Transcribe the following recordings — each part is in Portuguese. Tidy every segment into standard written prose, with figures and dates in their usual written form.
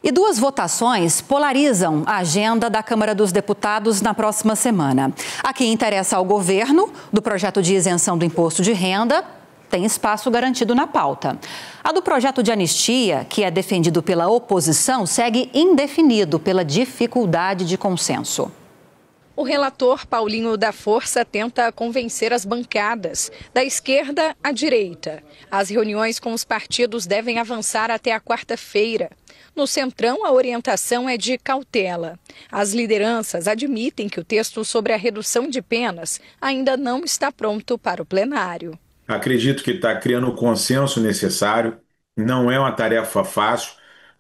E duas votações polarizam a agenda da Câmara dos Deputados na próxima semana. A que interessa ao governo, do projeto de isenção do imposto de renda, tem espaço garantido na pauta. A do projeto de anistia, que é defendido pela oposição, segue indefinido pela dificuldade de consenso. O relator Paulinho da Força tenta convencer as bancadas, da esquerda à direita. As reuniões com os partidos devem avançar até a quarta-feira. No Centrão, a orientação é de cautela. As lideranças admitem que o texto sobre a redução de penas ainda não está pronto para o plenário. Acredito que está criando o consenso necessário. Não é uma tarefa fácil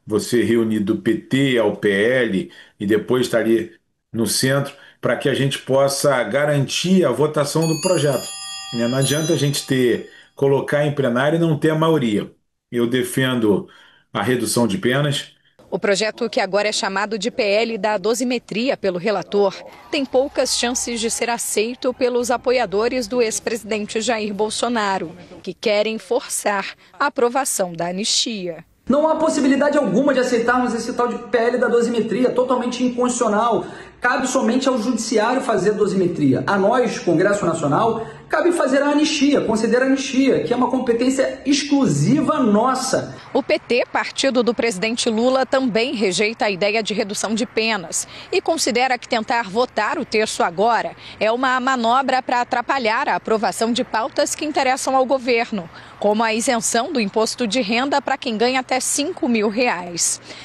você reunir do PT ao PL e depois estar ali no centro para que a gente possa garantir a votação do projeto. Não adianta a gente colocar em plenário e não ter a maioria. Eu defendo a redução de penas. O projeto, que agora é chamado de PL da dosimetria pelo relator, tem poucas chances de ser aceito pelos apoiadores do ex-presidente Jair Bolsonaro, que querem forçar a aprovação da anistia. Não há possibilidade alguma de aceitarmos esse tal de PL da dosimetria, totalmente inconstitucional. Cabe somente ao Judiciário fazer a dosimetria. A nós, Congresso Nacional, cabe fazer a anistia, conceder a anistia, que é uma competência exclusiva nossa. O PT, partido do presidente Lula, também rejeita a ideia de redução de penas e considera que tentar votar o texto agora é uma manobra para atrapalhar a aprovação de pautas que interessam ao governo, como a isenção do imposto de renda para quem ganha até R$5 mil.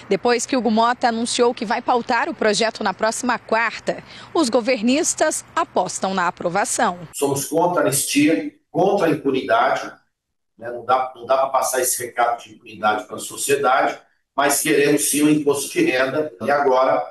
Depois que Hugo Motta anunciou que vai pautar o projeto na próxima quarta, os governistas apostam na aprovação. Somos contra a anistia, contra a impunidade, né? Não dá para passar esse recado de impunidade para a sociedade, mas queremos sim o imposto de renda. E agora,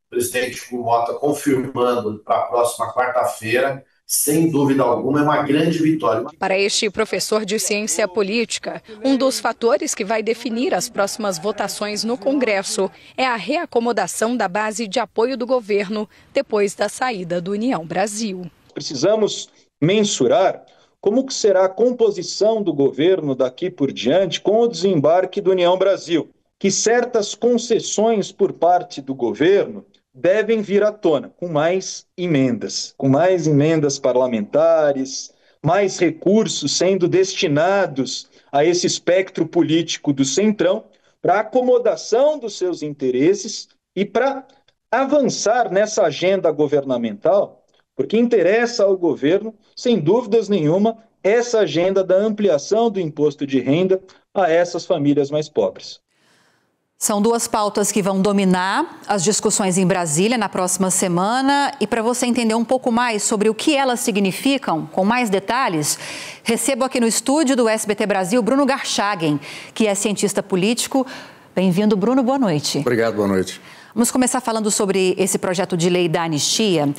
o presidente Hugo Motta confirmando para a próxima quarta-feira, sem dúvida alguma, é uma grande vitória. Para este professor de ciência política, um dos fatores que vai definir as próximas votações no Congresso é a reacomodação da base de apoio do governo depois da saída do União Brasil. Precisamos mensurar como que será a composição do governo daqui por diante com o desembarque do União Brasil, que certas concessões por parte do governo devem vir à tona, com mais emendas parlamentares, mais recursos sendo destinados a esse espectro político do Centrão para acomodação dos seus interesses e para avançar nessa agenda governamental, porque interessa ao governo, sem dúvidas nenhuma, essa agenda da ampliação do imposto de renda a essas famílias mais pobres. São duas pautas que vão dominar as discussões em Brasília na próxima semana. E para você entender um pouco mais sobre o que elas significam, com mais detalhes, recebo aqui no estúdio do SBT Brasil Bruno Garchagen, que é cientista político. Bem-vindo, Bruno. Boa noite. Obrigado, boa noite. Vamos começar falando sobre esse projeto de lei da anistia,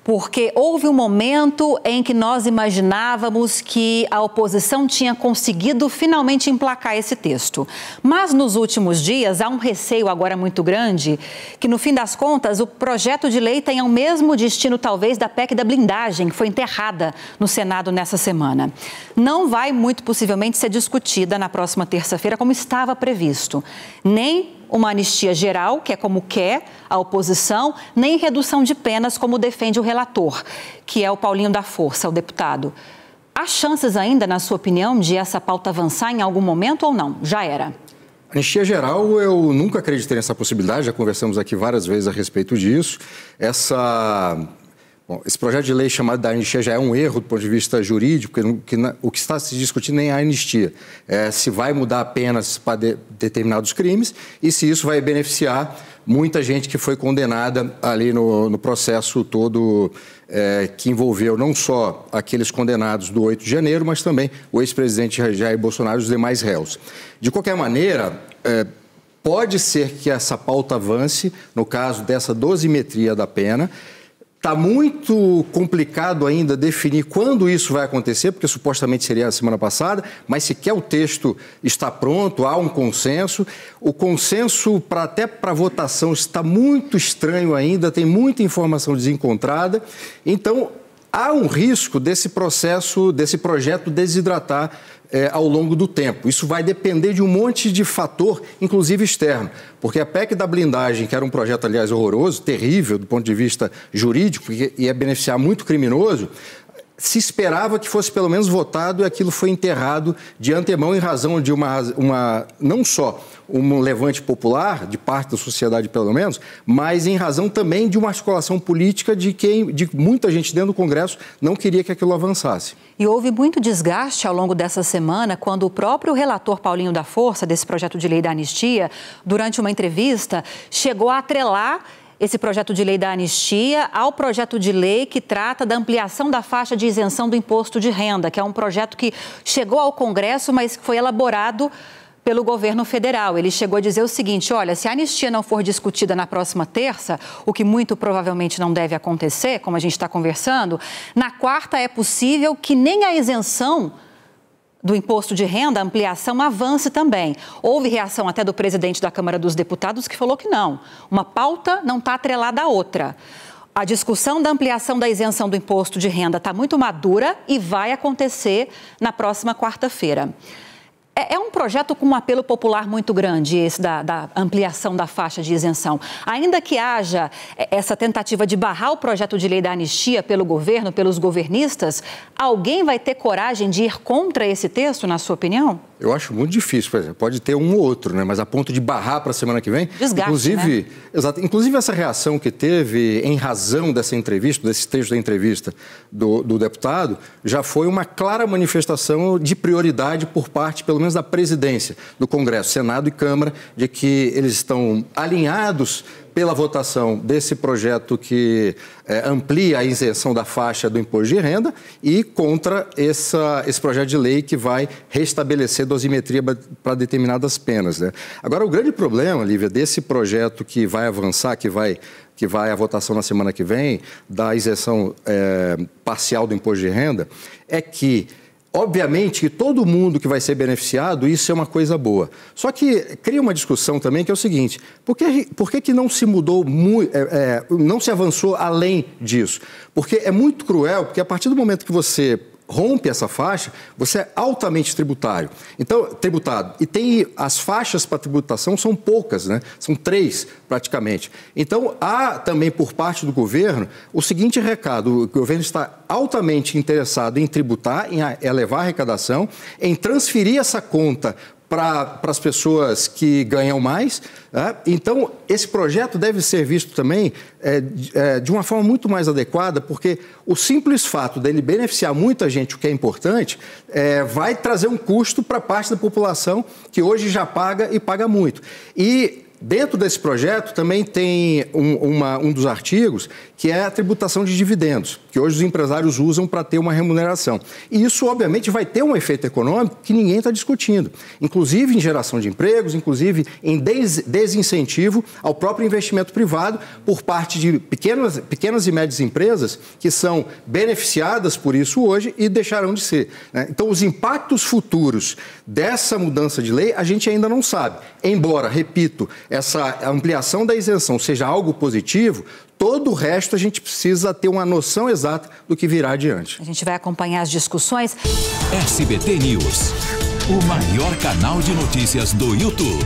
porque houve um momento em que nós imaginávamos que a oposição tinha conseguido finalmente emplacar esse texto. Mas nos últimos dias há um receio agora muito grande que, no fim das contas, o projeto de lei tenha o mesmo destino, talvez, da PEC da blindagem, que foi enterrada no Senado nessa semana. Não vai, muito possivelmente, ser discutida na próxima terça-feira, como estava previsto. Nem uma anistia geral, que é como quer a oposição, nem redução de penas, como defende o relator, que é o Paulinho da Força, o deputado. Há chances ainda, na sua opinião, de essa pauta avançar em algum momento ou não? Já era? Anistia geral, eu nunca acreditei nessa possibilidade, já conversamos aqui várias vezes a respeito disso. Esse projeto de lei chamado da anistia já é um erro do ponto de vista jurídico, porque o que está se discutindo nem é a anistia. É se vai mudar apenas para determinados crimes e se isso vai beneficiar muita gente que foi condenada ali no processo todo que envolveu não só aqueles condenados do 8 de janeiro, mas também o ex-presidente Jair Bolsonaro e os demais réus. De qualquer maneira, pode ser que essa pauta avance, no caso dessa dosimetria da pena. Está muito complicado ainda definir quando isso vai acontecer, porque supostamente seria a semana passada, mas sequer o texto está pronto, há um consenso. O consenso até para votação está muito estranho ainda, tem muita informação desencontrada. Então, há um risco desse projeto desidratar ao longo do tempo. Isso vai depender de um monte de fator, inclusive externo, porque a PEC da blindagem, que era um projeto, aliás, horroroso, terrível do ponto de vista jurídico, e ia beneficiar muito criminoso, se esperava que fosse pelo menos votado e aquilo foi enterrado de antemão em razão de não só um levante popular, de parte da sociedade pelo menos, mas em razão também de uma articulação política de muita gente dentro do Congresso não queria que aquilo avançasse. E houve muito desgaste ao longo dessa semana quando o próprio relator Paulinho da Força, desse projeto de lei da anistia, durante uma entrevista, chegou a atrelar esse projeto de lei da anistia ao projeto de lei que trata da ampliação da faixa de isenção do imposto de renda, que é um projeto que chegou ao Congresso, mas que foi elaborado pelo governo federal. Ele chegou a dizer o seguinte: olha, se a anistia não for discutida na próxima terça, o que muito provavelmente não deve acontecer, como a gente está conversando, na quarta é possível que nem a isenção do imposto de renda, a ampliação, avance também. Houve reação até do presidente da Câmara dos Deputados que falou que não. Uma pauta não está atrelada à outra. A discussão da ampliação da isenção do imposto de renda está muito madura e vai acontecer na próxima quarta-feira. É um projeto com um apelo popular muito grande, esse da ampliação da faixa de isenção. Ainda que haja essa tentativa de barrar o projeto de lei da anistia pelo governo, pelos governistas, alguém vai ter coragem de ir contra esse texto, na sua opinião? Eu acho muito difícil, por exemplo, pode ter um ou outro, né? Mas a ponto de barrar para a semana que vem. Desgaste, inclusive, né? Exato. Inclusive, essa reação que teve em razão dessa entrevista, desse trecho da entrevista do deputado, já foi uma clara manifestação de prioridade por parte, pelo menos, da presidência do Congresso, Senado e Câmara, de que eles estão alinhados pela votação desse projeto que amplia a isenção da faixa do imposto de renda e contra esse projeto de lei que vai restabelecer dosimetria para determinadas penas, né? Agora, o grande problema, Lívia, desse projeto que vai avançar, que vai à votação na semana que vem, da isenção parcial do imposto de renda, é que obviamente que todo mundo que vai ser beneficiado, isso é uma coisa boa. Só que cria uma discussão também que é o seguinte: por que não se mudou, não se avançou além disso? Porque é muito cruel, porque a partir do momento que você rompe essa faixa, você é altamente tributado. E tem as faixas para tributação são poucas, né? São 3 praticamente. Então, há também por parte do governo o seguinte recado: o governo está altamente interessado em tributar, em elevar a arrecadação, em transferir essa conta para as pessoas que ganham mais, né? Então, esse projeto deve ser visto também de uma forma muito mais adequada, porque o simples fato dele beneficiar muita gente, o que é importante, vai trazer um custo para parte da população que hoje já paga e paga muito. E dentro desse projeto também tem um dos artigos que é a tributação de dividendos, que hoje os empresários usam para ter uma remuneração. E isso, obviamente, vai ter um efeito econômico que ninguém está discutindo, inclusive em geração de empregos, inclusive em desincentivo ao próprio investimento privado por parte de pequenas e médias empresas que são beneficiadas por isso hoje e deixarão de ser, né? Então, os impactos futuros dessa mudança de lei a gente ainda não sabe. Embora, repito, essa ampliação da isenção seja algo positivo, todo o resto a gente precisa ter uma noção exata do que virá adiante. A gente vai acompanhar as discussões. SBT News, o maior canal de notícias do YouTube.